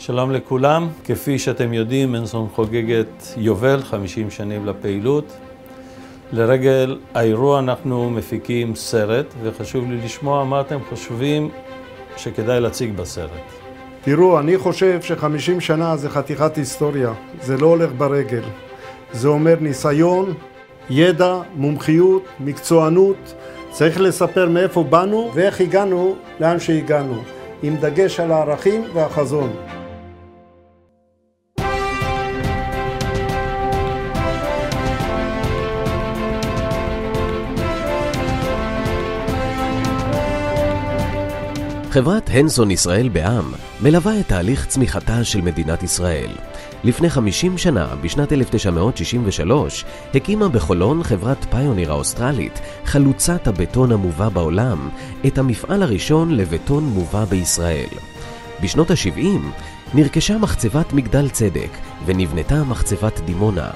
שלום לכולם. כפי שאתם יודעים, הנסון חוגגת יובל 50 שנים לפעילות. לרגל האירוע אנחנו מפיקים סרט, וחשוב לי לשמוע מה אתם חושבים שכדאי להציג בסרט. תראו, אני חושב ש50 שנה זה חתיכת היסטוריה. זה לא הולך ברגל. זה אומר ניסיון, ידע, מומחיות, מקצוענות. צריך לספר מאיפה באנו ואיך הגענו לאן שהגענו, עם דגש על הערכים והחזון. חברת הנסון ישראל בע"מ מלווה את תהליך צמיחתה של מדינת ישראל. לפני 50 שנה, בשנת 1963, הקימה בחולון חברת פיוניר האוסטרלית, חלוצת הבטון המובא בעולם, את המפעל הראשון לבטון מובא בישראל. בשנות ה-70 נרכשה מחצבת מגדל צדק ונבנתה מחצבת דימונה.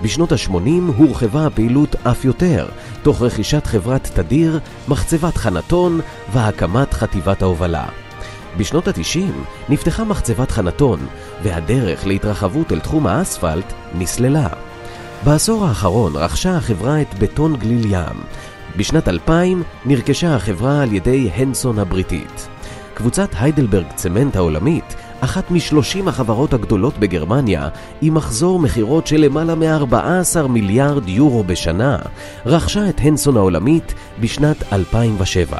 בשנות ה-80 הורחבה הפעילות אף יותר, תוך רכישת חברת תדיר, מחצבת חנתון והקמת חטיבת ההובלה. בשנות ה-90 נפתחה מחצבת חנתון, והדרך להתרחבות אל תחום האספלט נסללה. בעשור האחרון רכשה החברה את בטון גליל ים. בשנת 2000 נרכשה החברה על ידי הנסון הבריטית. קבוצת היידלברג צמנט העולמית, אחת מ30 החברות הגדולות בגרמניה, עם מחזור מחירות של למעלה מ14 מיליארד יורו בשנה, רכשה את הנסון העולמית בשנת 2007.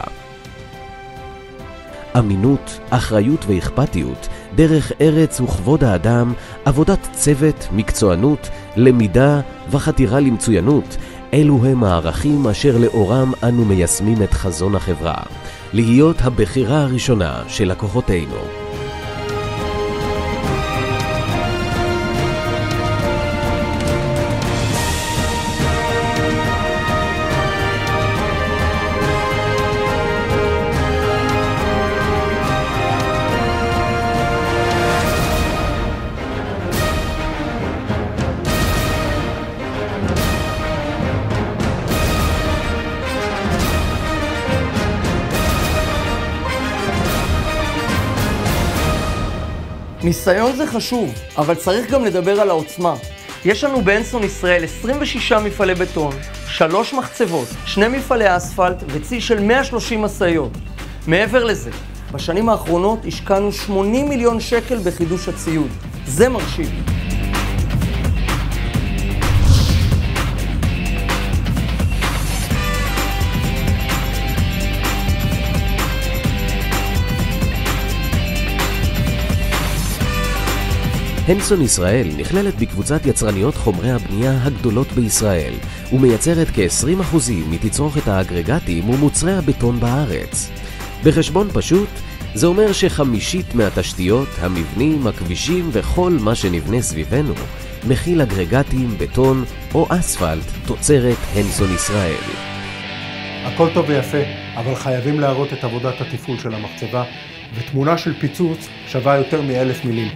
אמינות, אחריות ואכפתיות, דרך ארץ וכבוד האדם, עבודת צוות, מקצוענות, למידה וחתירה למצוינות, אלו הם הערכים אשר לאורם אנו מיישמים את חזון החברה, להיות הבחירה הראשונה של לקוחותינו. ניסיון זה חשוב, אבל צריך גם לדבר על העוצמה. יש לנו בהנסון ישראל 26 מפעלי בטון, 3 מחצבות, 2 מפעלי אספלט וצי של 130 משאיות. מעבר לזה, בשנים האחרונות השקענו 80 מיליון שקל בחידוש הציוד. זה מרשים. הנסון ישראל נכללת בקבוצת יצרניות חומרי הבנייה הגדולות בישראל ומייצרת כ-20% מתצרוכת האגרגטים ומוצרי הבטון בארץ. בחשבון פשוט, זה אומר ש50% מהתשתיות, המבנים, הכבישים וכל מה שנבנה סביבנו מכיל אגרגטים, בטון או אספלט תוצרת הנסון ישראל. הכל טוב ויפה, אבל חייבים להראות את עבודת התפעול של המחצבה, ותמונה של פיצוץ שווה יותר מ1000 מילים.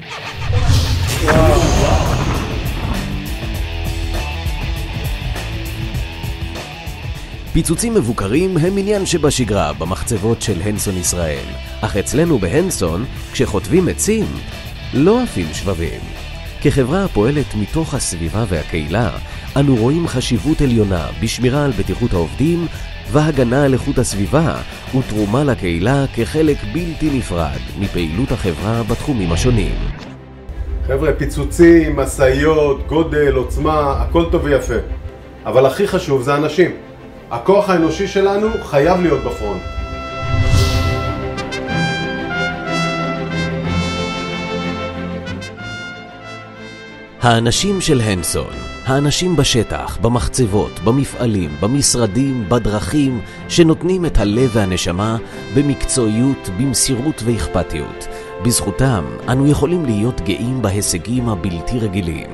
פיצוצים מבוקרים הם עניין שבשגרה במחצבות של הנסון ישראל, אך אצלנו בהנסון, כשחוטבים עצים, לא עפים שבבים. כחברה הפועלת מתוך הסביבה והקהילה, אנו רואים חשיבות עליונה בשמירה על בטיחות העובדים והגנה על איכות הסביבה ותרומה לקהילה כחלק בלתי נפרד מפעילות החברה בתחומים השונים. חבר'ה, פיצוצים, משאיות, גודל, עוצמה, הכל טוב ויפה. אבל הכי חשוב זה אנשים. הכוח האנושי שלנו חייב להיות בפרונט. האנשים של הנסון, האנשים בשטח, במחצבות, במפעלים, במשרדים, בדרכים, שנותנים את הלב והנשמה במקצועיות, במסירות ואכפתיות. בזכותם אנו יכולים להיות גאים בהישגים הבלתי רגילים.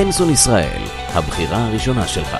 הנסון ישראל, הבחירה הראשונה שלך.